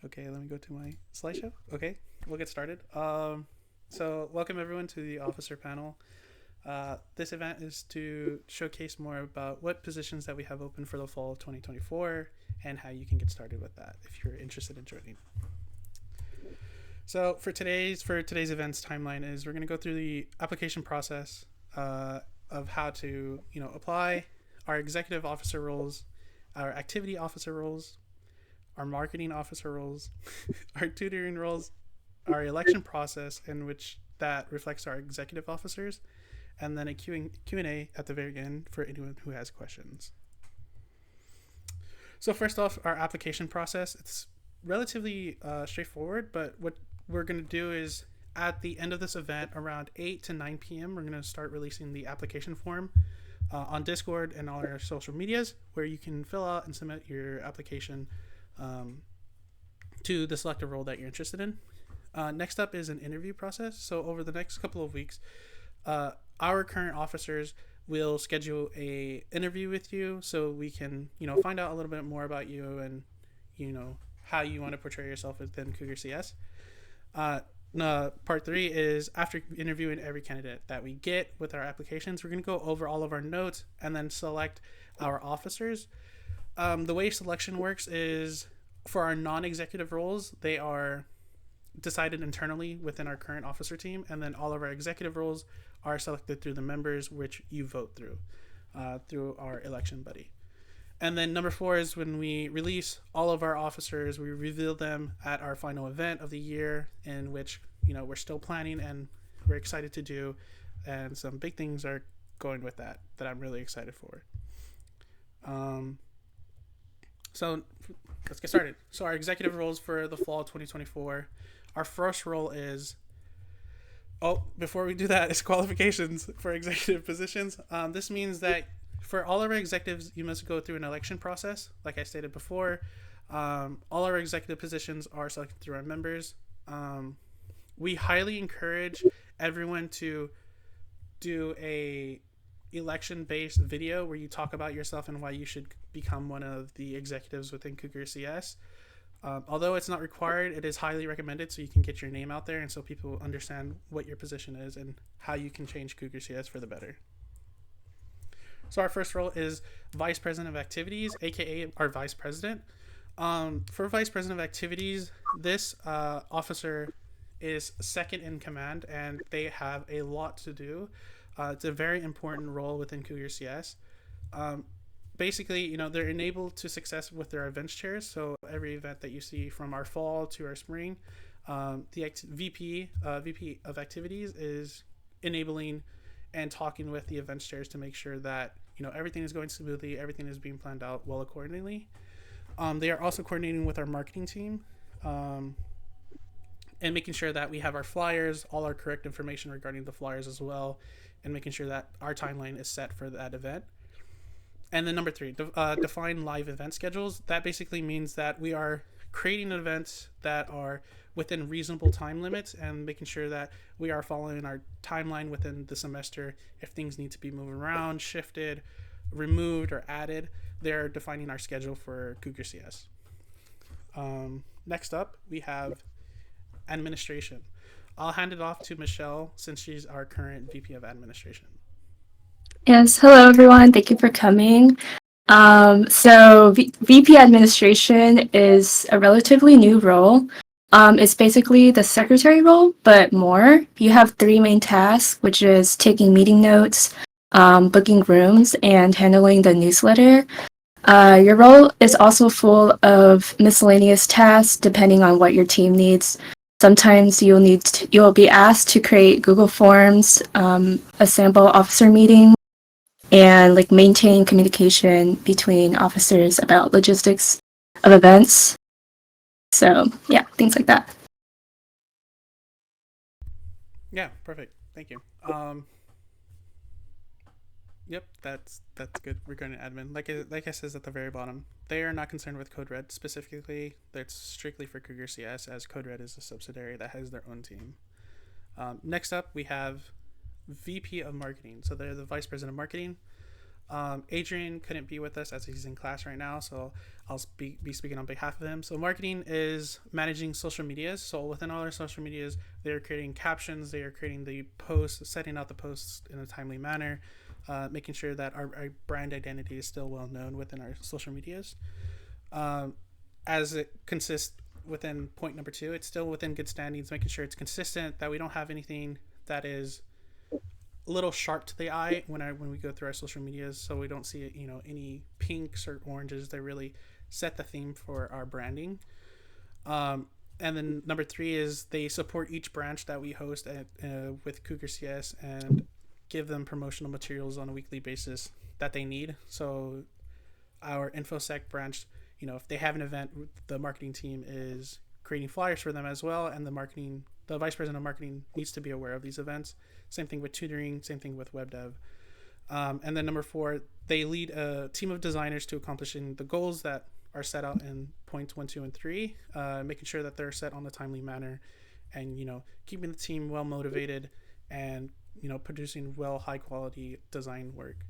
Okay, let me go to my slideshow. Okay, we'll get started. So welcome everyone to the officer panel. This event is to showcase more about what positions that we have open for the fall of 2024 and how you can get started with that if you're interested in joining. So for today's event's timeline is we're going to go through the application process of how to apply, our executive officer roles, our activity officer roles, our marketing officer roles, our tutoring roles, our election process in which that reflects our executive officers, and then a Q&A at the very end for anyone who has questions. So first off, our application process, it's relatively straightforward, but what we're going to do is at the end of this event around 8 to 9 p.m. we're going to start releasing the application form on Discord and all our social medias where you can fill out and submit your application to the selected role that you're interested in. Next up is an interview process. So over the next couple of weeks, our current officers will schedule a interview with you so we can find out a little bit more about you and how you want to portray yourself within CougarCS. Part 3 is after interviewing every candidate that we get with our applications, we're going to go over all of our notes and then select our officers. The way selection works is for our non-executive roles, they are decided internally within our current officer team, and then all of our executive roles are selected through the members which you vote through our election buddy. And then number 4 is when we release all of our officers, we reveal them at our final event of the year, in which we're still planning and we're excited to do, and some big things are going with that I'm really excited for. So let's get started. So our executive roles for the fall 2024. Our first role is, before we do that, is qualifications for executive positions. This means that for all of our executives, you must go through an election process. Like I stated before, all our executive positions are selected through our members. We highly encourage everyone to do a election-based video where you talk about yourself and why you should become one of the executives within CougarCS. Although it's not required, it is highly recommended so you can get your name out there and so people understand what your position is and how you can change CougarCS for the better. So our first role is Vice President of Activities, aka our Vice President. For Vice President of Activities, this officer is second in command and they have a lot to do. It's a very important role within CougarCS. Basically, they're enabled to success with their events chairs. So every event that you see from our fall to our spring, the VP of Activities is enabling and talking with the events chairs to make sure that everything is going smoothly, everything is being planned out well accordingly. They are also coordinating with our marketing team and making sure that we have our flyers, all our correct information regarding the flyers as well, and making sure that our timeline is set for that event. And then number 3, define live event schedules. That basically means that we are creating events that are within reasonable time limits and making sure that we are following our timeline within the semester. If things need to be moved around, shifted, removed, or added, they're defining our schedule for CougarCS. Next up, we have administration. I'll hand it off to Michelle since she's our current VP of Administration. Yes, hello everyone. Thank you for coming. VP Administration is a relatively new role. It's basically the secretary role, but more. You have 3 main tasks, which is taking meeting notes, booking rooms, and handling the newsletter. Your role is also full of miscellaneous tasks depending on what your team needs. Sometimes you'll be asked to create Google Forms, assemble officer meetings, and maintain communication between officers about logistics of events. So yeah, things like that. Yeah, perfect. Thank you. Yep, that's good regarding admin. Like I says at the very bottom, they are not concerned with Code Red specifically. That's strictly for CougarCS, as Code Red is a subsidiary that has their own team. Next up, we have VP of Marketing. So they're the Vice President of Marketing. Adrian couldn't be with us as he's in class right now, so be speaking on behalf of him. So marketing is managing social medias. So within all our social medias, they are creating captions, they are creating the posts, setting out the posts in a timely manner, making sure that our brand identity is still well known within our social medias. Um, as it consists within point number two, it's still within good standings, making sure it's consistent, that we don't have anything that is a little sharp to the eye when we go through our social medias, so we don't see any pinks or oranges that really set the theme for our branding. And then number three is they support each branch that we host with CougarCS and give them promotional materials on a weekly basis that they need. So our infosec branch, if they have an event, the marketing team is creating flyers for them as well, and the vice president of marketing needs to be aware of these events. Same thing with tutoring, same thing with web dev. And then number four, they lead a team of designers to accomplishing the goals that are set out in points one, two, and three, making sure that they're set on a timely manner, and keeping the team well motivated, and producing high quality design work.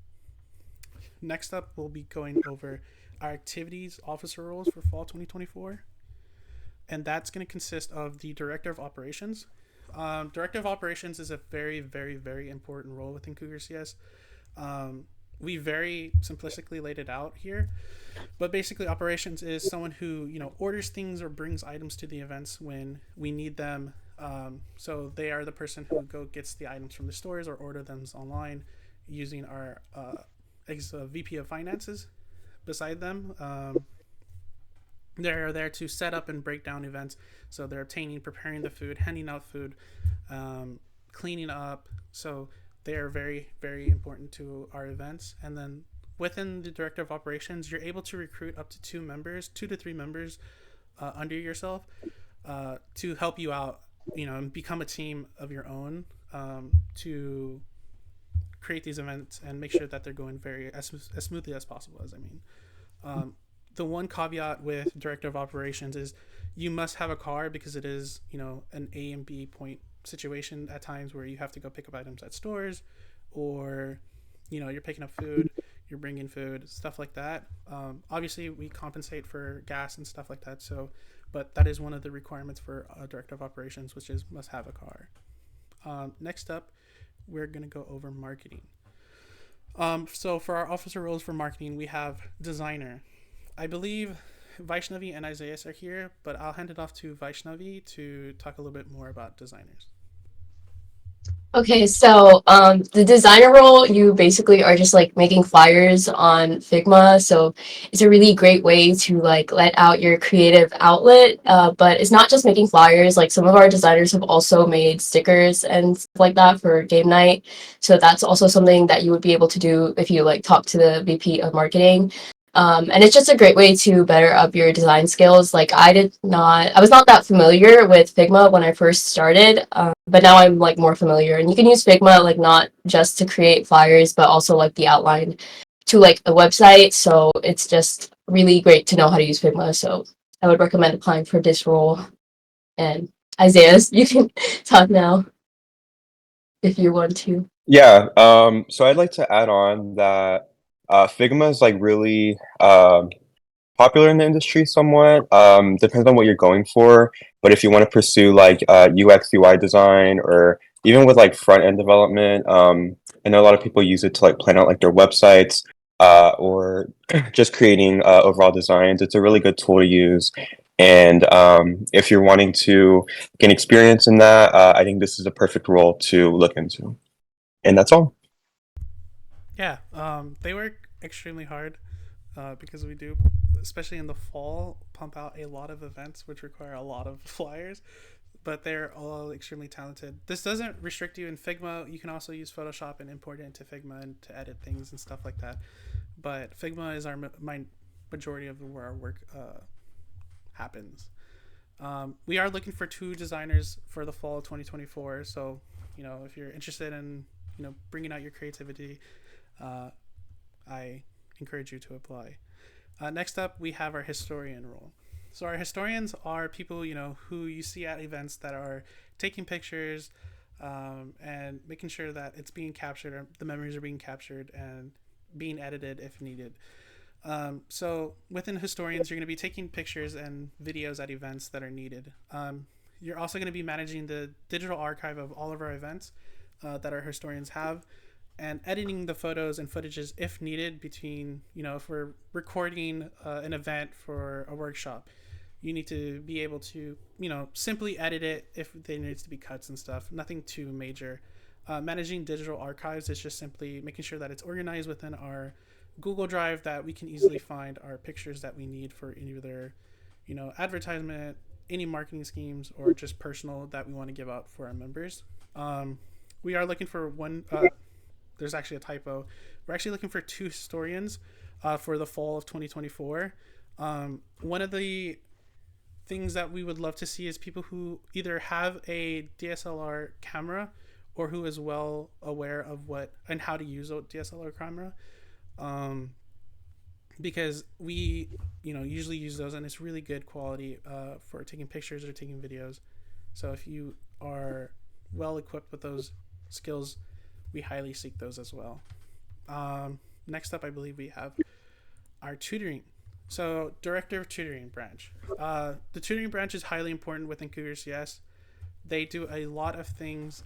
Next up, we'll be going over our activities officer roles for fall 2024, and that's going to consist of the director of operations. Director of operations is a very, very, very important role within CougarCS. We very simplistically laid it out here, but basically operations is someone who orders things or brings items to the events when we need them. So they are the person who gets the items from the stores or order them online using our VP of finances beside them. They're there to set up and break down events. So they're obtaining, preparing the food, handing out food, cleaning up. So they are very, very important to our events. And then within the director of operations, you're able to recruit up to 2 to 3 members under yourself to help you out, and become a team of your own, to create these events and make sure that they're going as smoothly as possible. The one caveat with director of operations is you must have a car, because it is an A and B point situation at times where you have to go pick up items at stores, or you're picking up food, you're bringing food, stuff like that. Obviously we compensate for gas and stuff like that, so but that is one of the requirements for a director of operations, which is must have a car. Next up, we're going to go over marketing. So for our officer roles for marketing, we have designer. I believe Vaishnavi and Isaiah are here, but I'll hand it off to Vaishnavi to talk a little bit more about designers. Okay, so the designer role, you basically are just like making flyers on Figma. So it's a really great way to like let out your creative outlet. But it's not just making flyers. Like some of our designers have also made stickers and stuff like that for game night. So that's also something that you would be able to do if you like talk to the VP of marketing. And it's just a great way to better up your design skills. Like I was not that familiar with Figma when I first started, but now I'm like more familiar. And you can use Figma like not just to create flyers, but also like the outline to like a website. So it's just really great to know how to use Figma. So I would recommend applying for this role. And Isaiah, you can talk now if you want to. Yeah, so I'd like to add on that Figma is like really popular in the industry somewhat. Depends on what you're going for, but if you want to pursue like UX UI design or even with like front end development, I know a lot of people use it to like plan out like their websites or just creating overall designs. It's a really good tool to use. And if you're wanting to gain experience in that, I think this is a perfect role to look into. And that's all. Yeah, they work extremely hard because we do, especially in the fall, pump out a lot of events which require a lot of flyers. But they're all extremely talented. This doesn't restrict you in Figma. You can also use Photoshop and import it into Figma and to edit things and stuff like that. But Figma is my majority of where our work happens. We are looking for 2 designers for the fall of 2024. So, if you're interested in, bringing out your creativity, I encourage you to apply. Next up, we have our historian role. So our historians are people, who you see at events that are taking pictures and making sure that it's being captured, or the memories are being captured, and being edited if needed. So within historians, you're going to be taking pictures and videos at events that are needed. You're also going to be managing the digital archive of all of our events that our historians have, and editing the photos and footages if needed between, if we're recording an event for a workshop, you need to be able to, simply edit it if there needs to be cuts and stuff, nothing too major. Managing digital archives is just simply making sure that it's organized within our Google Drive, that we can easily find our pictures that we need for either, advertisement, any marketing schemes, or just personal that we want to give out for our members. We are looking for one. There's actually a typo. We're actually looking for 2 historians for the fall of 2024. One of the things that we would love to see is people who either have a DSLR camera or who is well aware of what and how to use a DSLR camera. Because we, usually use those, and it's really good quality for taking pictures or taking videos. So if you are well equipped with those skills, we highly seek those as well. Next up, I believe we have our tutoring. So director of tutoring branch. The tutoring branch is highly important within CougarCS. They do a lot of things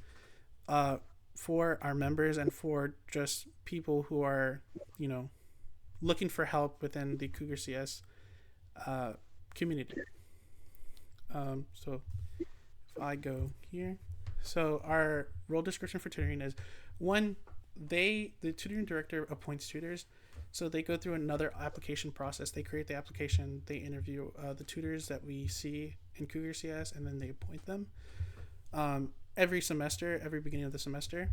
for our members and for just people who are, looking for help within the CougarCS community. So if I go here, so our role description for tutoring is, one, the tutoring director appoints tutors. So they go through another application process. They create the application, they interview the tutors that we see in CougarCS, and then they appoint them. Every semester, every beginning of the semester,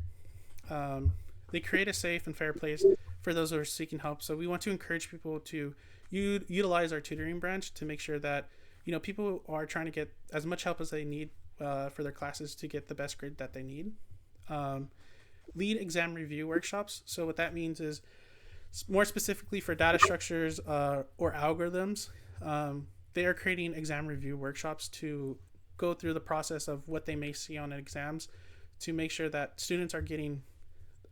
they create a safe and fair place for those who are seeking help. So we want to encourage people to utilize our tutoring branch to make sure that, people are trying to get as much help as they need for their classes to get the best grade that they need. Lead exam review workshops. So what that means is, more specifically for data structures or algorithms, they are creating exam review workshops to go through the process of what they may see on exams to make sure that students are getting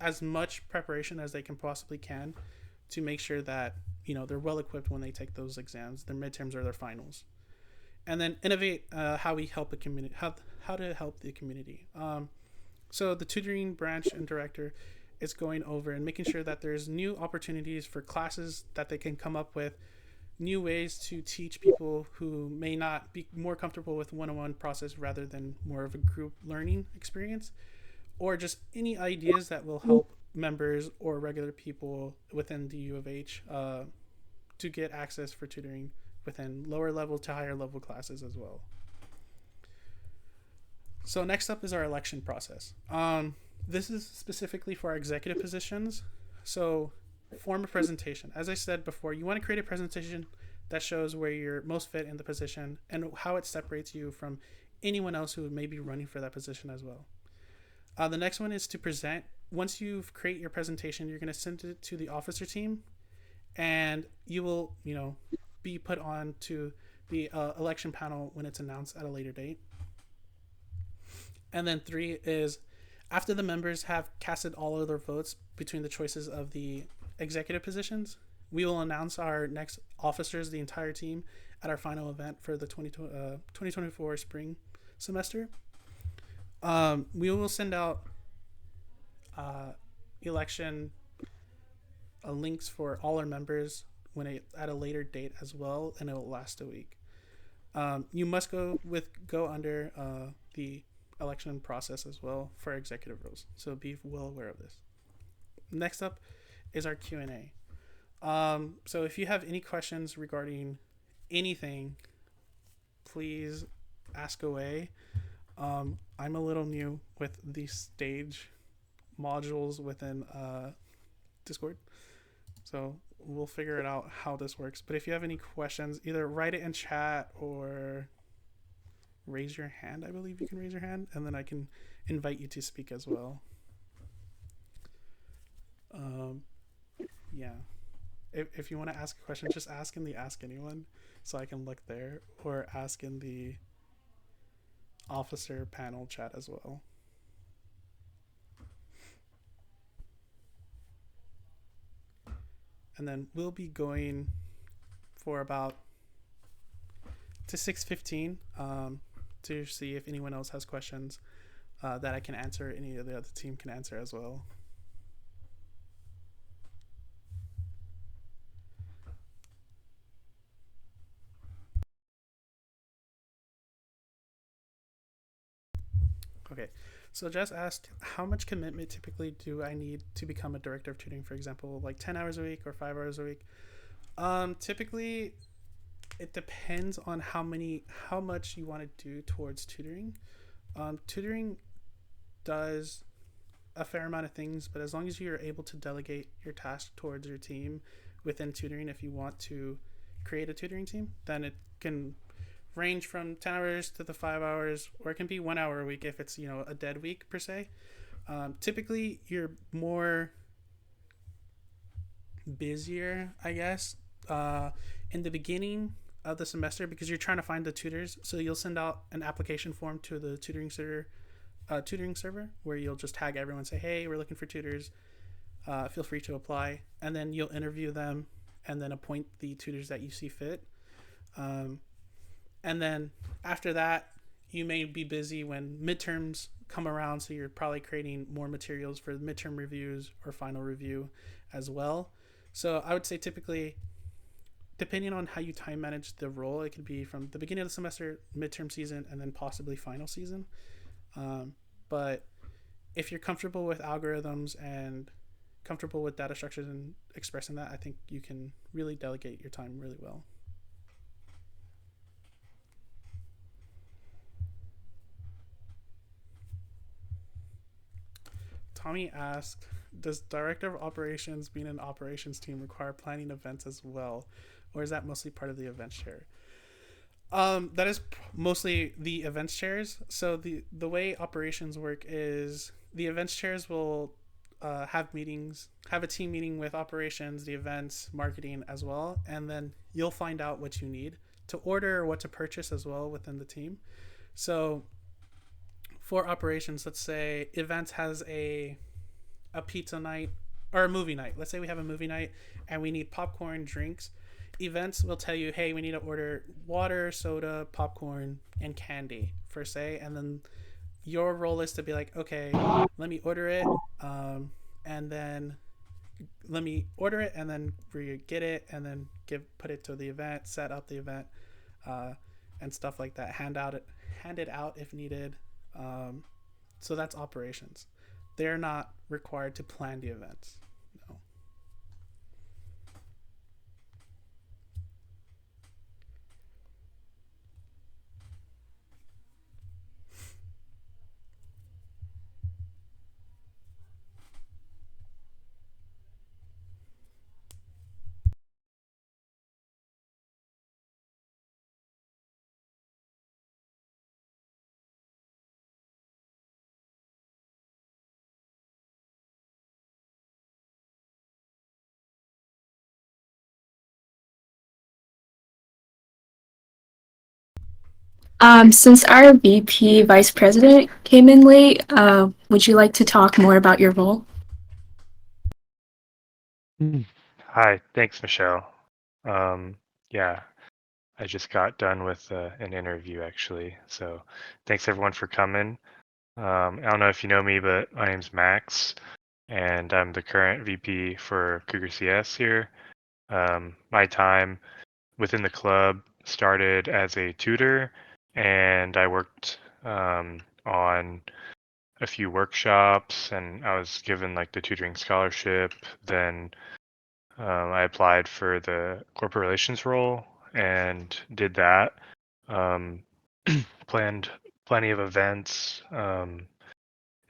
as much preparation as they can to make sure that, they're well equipped when they take those exams, their midterms or their finals. And then innovate how we help the community, how to help the community. So the tutoring branch and director is going over and making sure that there's new opportunities for classes that they can come up with, new ways to teach people who may not be more comfortable with one-on-one process rather than more of a group learning experience, or just any ideas that will help members or regular people within the U of H to get access for tutoring within lower level to higher level classes as well. So next up is our election process. This is specifically for our executive positions. So form a presentation. As I said before, you want to create a presentation that shows where you're most fit in the position and how it separates you from anyone else who may be running for that position as well. The next one is to present. Once you've created your presentation, you're going to send it to the officer team, and you will, be put on to the election panel when it's announced at a later date. And then 3 is, after the members have casted all of their votes between the choices of the executive positions, we will announce our next officers, the entire team, at our final event for the 2024 spring semester. We will send out election links for all our members at a later date as well, and it will last a week. You must go under the election process as well for executive roles, so be well aware of this. Next up is our Q&A. So if you have any questions regarding anything, please ask away. I'm a little new with the stage modules within Discord, so we'll figure it out how this works. But if you have any questions, either write it in chat or raise your hand. I believe you can raise your hand, and then I can invite you to speak as well. Yeah. If you want to ask a question, just ask in the Ask Anyone, so I can look there, or ask in the officer panel chat as well. and then we'll be going for about to 6:15 to see if anyone else has questions that I can answer. Any of the other team can answer as well. Okay, so Jess asked, how much commitment typically do I need to become a director of tutoring? For example, like 10 hours a week or 5 hours a week. Typically, it depends on how much you want to do towards tutoring. Tutoring does a fair amount of things, but as long as you're able to delegate your task towards your team within tutoring, if you want to create a tutoring team, then it can range from 10 hours to the 5 hours, or it can be 1 hour a week if it's a dead week per se. Typically, you're more busier, I guess, in the beginning of the semester because you're trying to find the tutors. So you'll send out an application form to the tutoring server where you'll just tag everyone, say, hey, we're looking for tutors. Feel free to apply, and then you'll interview them and then appoint the tutors that you see fit. And then after that, you may be busy when midterms come around, so you're probably creating more materials for midterm reviews or final review as well. So I would say typically, depending on how you time manage the role, it could be from the beginning of the semester, midterm season, and then possibly final season. But if you're comfortable with algorithms and comfortable with data structures and expressing that, I think you can really delegate your time really well. Tommy asked, does director of operations being an operations team require planning events as well, or is that mostly part of the events chair? That is mostly the events chairs. So the way operations work is the events chairs will have a team meeting with operations, the events, marketing as well, and then you'll find out what you need to order or what to purchase as well within the team. So for operations, let's say events has a pizza night or a movie night. Let's say we have a movie night and we need popcorn, drinks. Events will tell you, hey, we need to order water, soda, popcorn, and candy for say, and then your role is to be like, okay, let me order it, and then get it, and then put it to the event, set up the event, and stuff like that. Hand it out if needed. So that's operations. They're not required to plan the events. No. Since our VP Vice President came in late, would you like to talk more about your role? Hi, thanks, Michelle. Yeah, I just got done with an interview actually. So thanks everyone for coming. I don't know if you know me, but my name's Max, and I'm the current VP for CougarCS here. My time within the club started as a tutor, and I worked on a few workshops, and I was given like the tutoring scholarship. Then I applied for the corporate relations role and did that. Planned plenty of events, and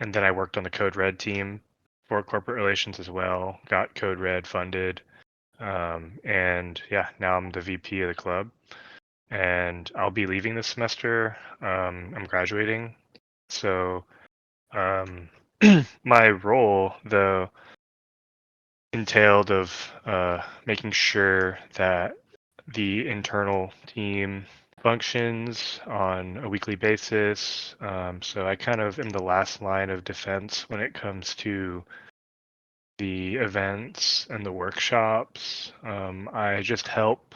then I worked on the Code Red team for corporate relations as well. Got Code Red funded, and yeah, now I'm the VP of the club, and I'll be leaving this semester. I'm graduating, so my role though entailed of making sure that the internal team functions on a weekly basis. So I kind of am the last line of defense when it comes to the events and the workshops. I just help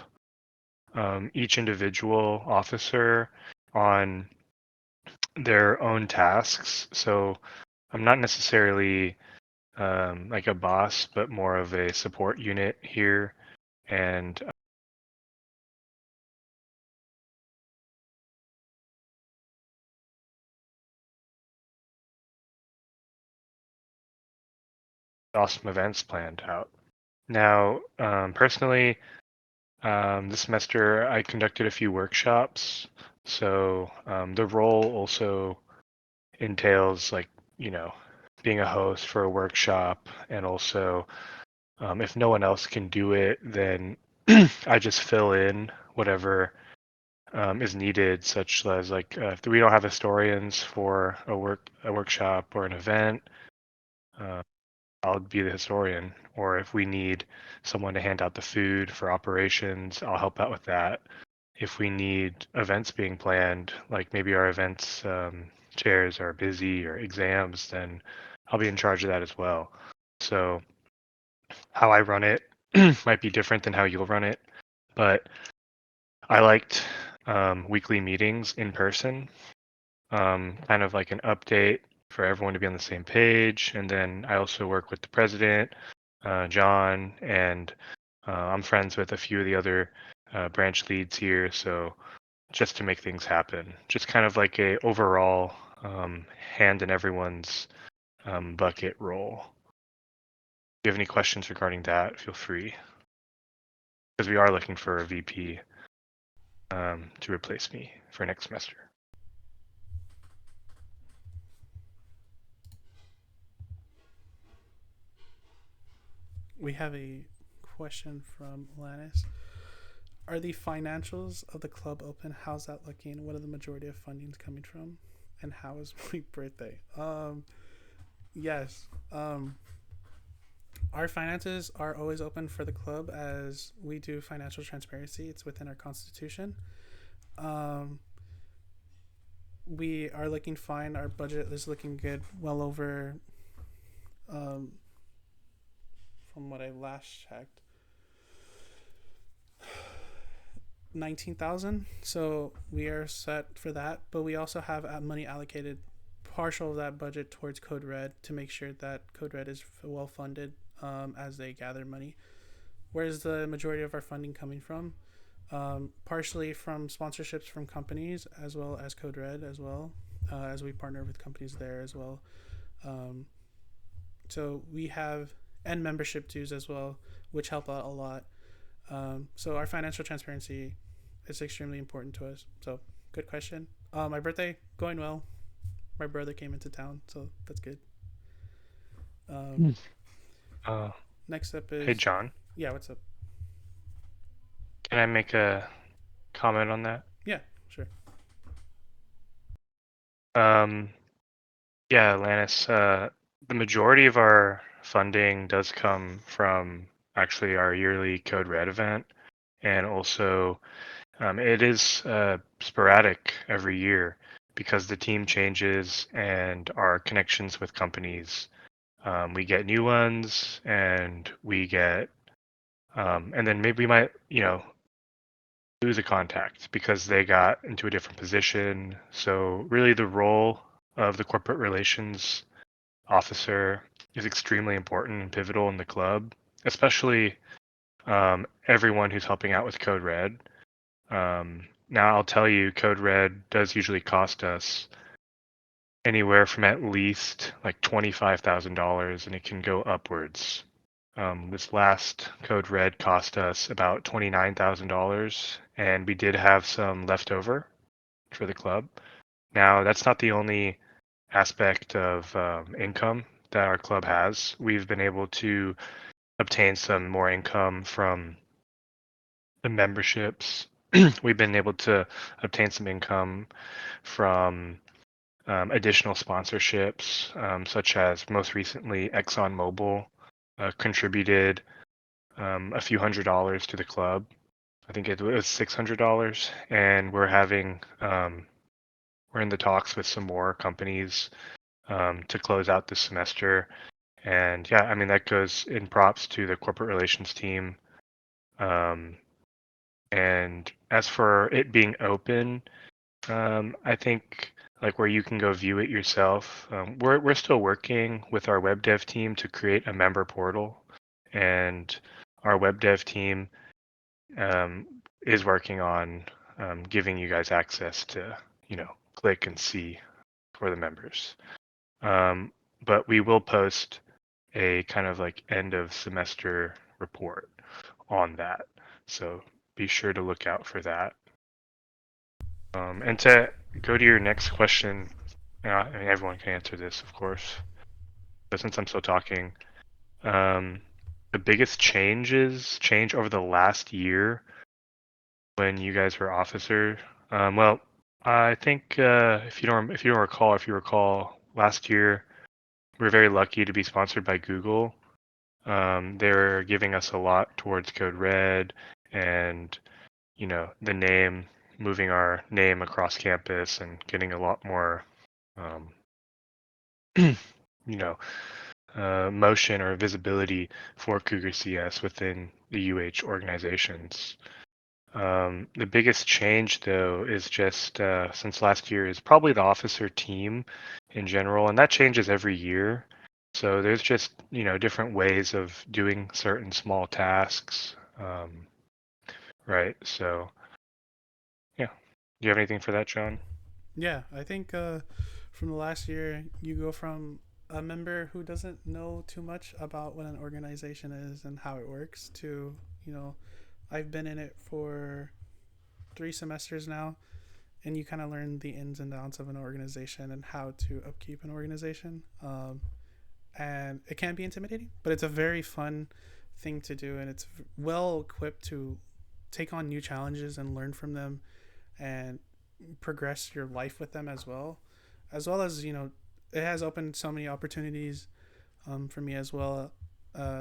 each individual officer on their own tasks. So I'm not necessarily like a boss, but more of a support unit here. And awesome events planned out. Now, personally, this semester I conducted a few workshops. So the role also entails like, being a host for a workshop, and also if no one else can do it, then I just fill in whatever is needed, such as like if we don't have historians for a workshop or an event, I'll be the historian. Or if we need someone to hand out the food for operations, I'll help out with that. If we need events being planned, like maybe our events chairs are busy or exams, then I'll be in charge of that as well. So how I run it might be different than how you'll run it, but I liked weekly meetings in person, kind of like an update for everyone to be on the same page. And then I also work with the president, John, and I'm friends with a few of the other branch leads here. So just to make things happen, just kind of like a overall hand in everyone's bucket role. If you have any questions regarding that, feel free, because we are looking for a VP to replace me for next semester. We have a question from Lannis. Are the financials of the club open? How's that looking? What are the majority of fundings coming from? And how is my birthday? Yes. Our finances are always open for the club, as we do financial transparency. It's within our constitution. We are looking fine. Our budget is looking good. Well over, from what I last checked, 19,000. So we are set for that. But we also have money allocated, partial of that budget, towards Code Red, to make sure that Code Red is well funded as they gather money. Where's the majority of our funding coming from? Partially from sponsorships from companies, as well as Code Red, as well as we partner with companies there as well. So we have, and membership dues as well, which help out a lot. So our financial transparency is extremely important to us. So good question. My birthday going well. My brother came into town, so that's good. Next up is, Hey, John. Yeah, what's up? Can I make a comment on that? Yeah, sure. Yeah, Lannis, the majority of our funding does come from actually our yearly Code Red event, and also it is sporadic every year because the team changes and our connections with companies. We get new ones, and we get, and then maybe we might, lose a contact because they got into a different position. So really the role of the corporate relations officer is extremely important and pivotal in the club, especially everyone who's helping out with Code Red. Now I'll tell you, Code Red does usually cost us anywhere from at least like $25,000, and it can go upwards. This last Code Red cost us about $29,000, and we did have some left over for the club. Now, that's not the only aspect of income that our club has. We've been able to obtain some more income from the memberships. We've been able to obtain some income from additional sponsorships, such as most recently ExxonMobil contributed a few $100s to the club. I think it was $600, and we're in the talks with some more companies to close out this semester, And yeah, I mean, that goes in props to the corporate relations team. And as for it being open, I think like where you can go view it yourself. We're still working with our web dev team to create a member portal, and our web dev team is working on giving you guys access to click and see for the members. But we will post a kind of like end of semester report on that, so be sure to look out for that. And to go to your next question, I mean, everyone can answer this, of course, but since I'm still talking, the biggest change over the last year when you guys were officer. Well, I think if you don't recall, last year we were very lucky to be sponsored by Google. They're giving us a lot towards Code Red and the name, moving our name across campus and getting a lot more motion or visibility for CougarCS within the UH organizations. The biggest change, though, is just since last year is probably the officer team in general, and that changes every year. So there's just different ways of doing certain small tasks, right? So yeah, do you have anything for that, John? Yeah, I think from the last year, you go from a member who doesn't know too much about what an organization is and how it works to, I've been in it for 3 semesters now, and you kind of learn the ins and outs of an organization and how to upkeep an organization. And it can be intimidating, but it's a very fun thing to do, and it's well equipped to take on new challenges and learn from them and progress your life with them as it has opened so many opportunities for me as well,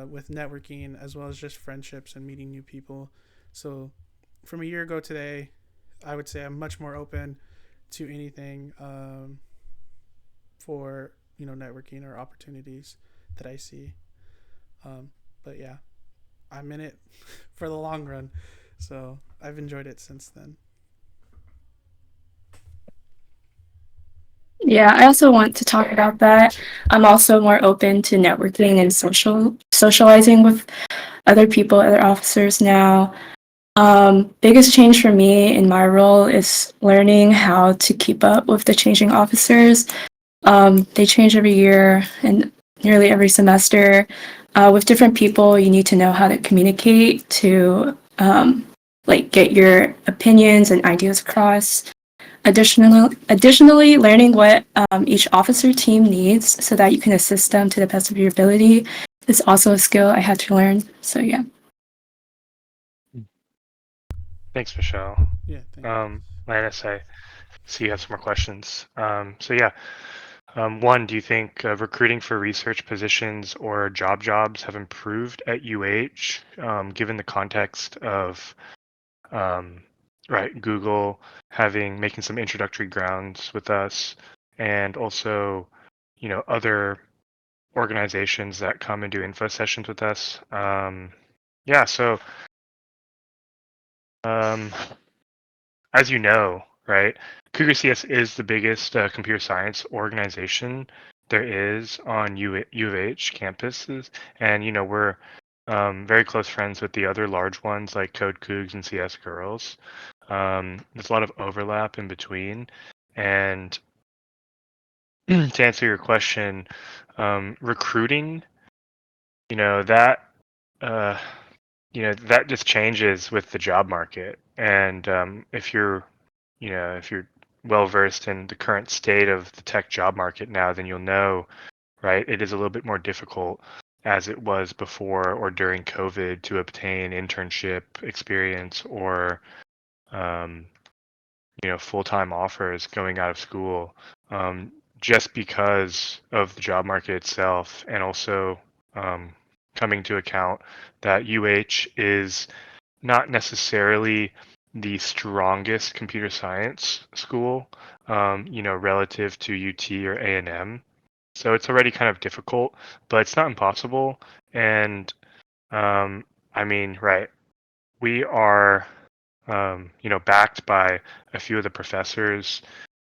with networking as well as just friendships and meeting new people. So from a year ago today, I would say I'm much more open to anything for networking or opportunities that I see. But yeah, I'm in it for the long run, so I've enjoyed it since then. Yeah, I also want to talk about that. I'm also more open to networking and socializing with other people, other officers now. Biggest change for me in my role is learning how to keep up with the changing officers. They change every year and nearly every semester. With different people, you need to know how to communicate to get your opinions and ideas across. Additionally, learning what each officer team needs so that you can assist them to the best of your ability is also a skill I had to learn. So yeah. Thanks, Michelle. Yeah, thanks. Linus, I see you have some more questions. So yeah, one, do you think recruiting for research positions or jobs have improved at UH, given the context of right, Google making some introductory grounds with us, and also other organizations that come and do info sessions with us? Yeah, so as you know, right, CougarCS is the biggest computer science organization there is on U of H campuses, and we're very close friends with the other large ones like Code Cougs and CS Girls. There's a lot of overlap in between, and to answer your question, recruiting, that uh, that just changes with the job market, and if you're well versed in the current state of the tech job market now, then you'll know, right? It is a little bit more difficult as it was before or during COVID to obtain internship experience or, um, full-time offers going out of school, just because of the job market itself, and also coming to account that UH is not necessarily the strongest computer science school, relative to UT or A&M. So it's already kind of difficult, but it's not impossible. And I mean, right, we are, backed by a few of the professors.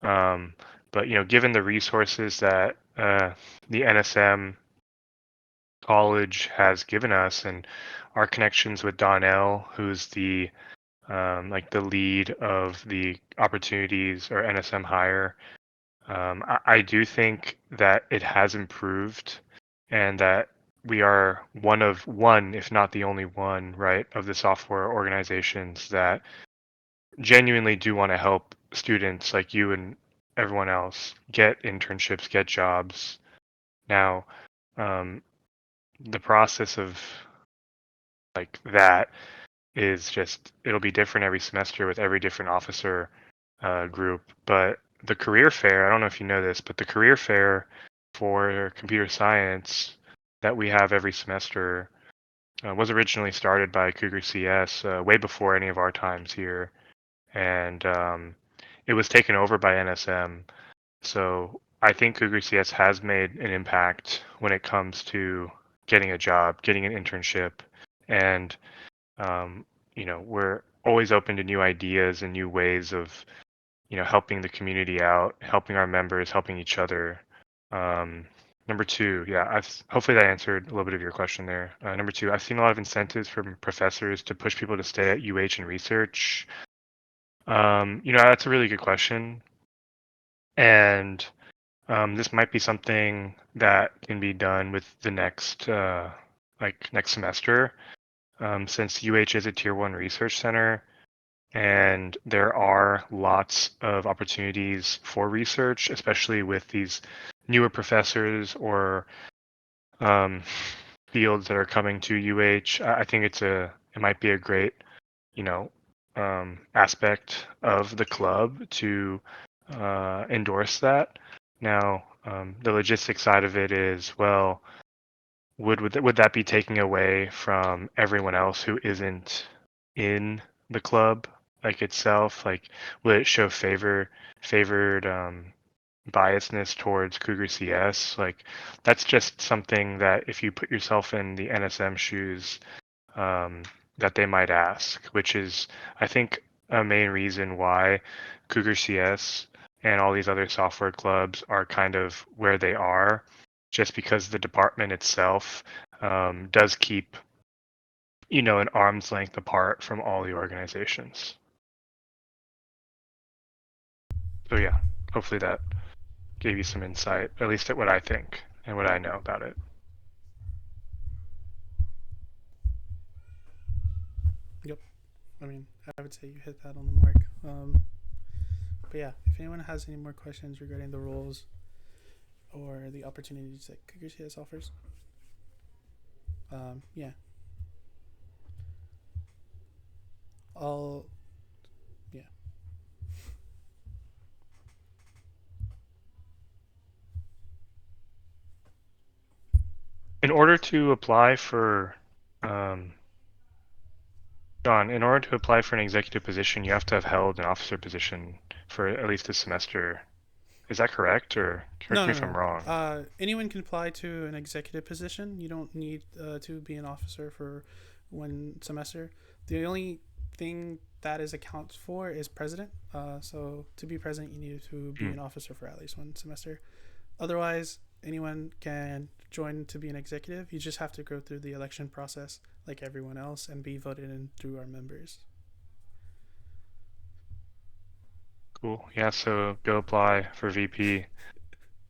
But, given the resources that the NSM college has given us and our connections with Donnell, who's the the lead of the opportunities or NSM hire, I do think that it has improved and that we are one, if not the only one, right, of the software organizations that genuinely do want to help students like you and everyone else get internships, get jobs. Now, um, the process of like that is just it'll be different every semester with every different officer group. But the career fair, I don't know if you know this, but the career fair for computer science that we have every semester was originally started by CougarCS way before any of our times here, and it was taken over by NSM. So I think CougarCS has made an impact when it comes to getting a job, getting an internship, and we're always open to new ideas and new ways of helping the community out, helping our members, helping each other. Number two, yeah, hopefully that answered a little bit of your question there. Number two, I've seen a lot of incentives from professors to push people to stay at UH and research. That's a really good question, and this might be something that can be done with the next next semester, since UH is a tier 1 research center. And there are lots of opportunities for research, especially with these newer professors or fields that are coming to UH. I think it might be a great, aspect of the club to endorse that. Now, the logistics side of it is, well, would that be taking away from everyone else who isn't in the club like itself? Like, will it show favored biasness towards CougarCS? Like, that's just something that if you put yourself in the NSM shoes, um, that they might ask, which is, I think, a main reason why CougarCS and all these other software clubs are kind of where they are, just because the department itself does keep, an arm's length apart from all the organizations. So yeah, hopefully that gave you some insight, at least at what I think and what I know about it. Yep. I mean, I would say you hit that on the mark. But yeah, if anyone has any more questions regarding the roles or the opportunities that CougarCS offers, yeah, I'll, yeah. In order to apply for, John, in order to apply for an executive position, you have to have held an officer position for at least a semester. Is that correct, or correct No, me no, if I'm no. wrong? Anyone can apply to an executive position. You don't need to be an officer for one semester. The only thing that is accounts for is president. So to be president, you need to be an officer for at least one semester. Otherwise, anyone can join to be an executive. You just have to go through the election process like everyone else and be voted in through our members. Cool. Yeah, so go apply for VP.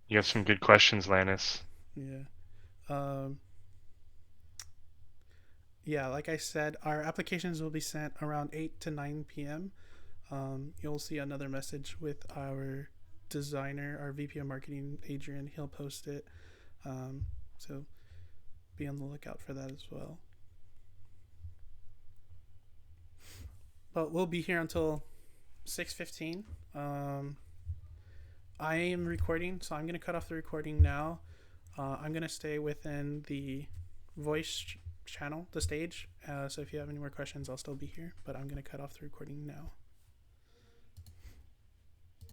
You have some good questions, Lannis. Yeah. Yeah, like I said, our applications will be sent around 8 to 9 p.m. You'll see another message with our designer, our VP of marketing, Adrian. He'll post it. So be on the lookout for that as well. But we'll be here until 6:15. I am recording, so I'm going to cut off the recording now. I'm going to stay within the voice channel, the stage. So if you have any more questions, I'll still be here. But I'm going to cut off the recording now.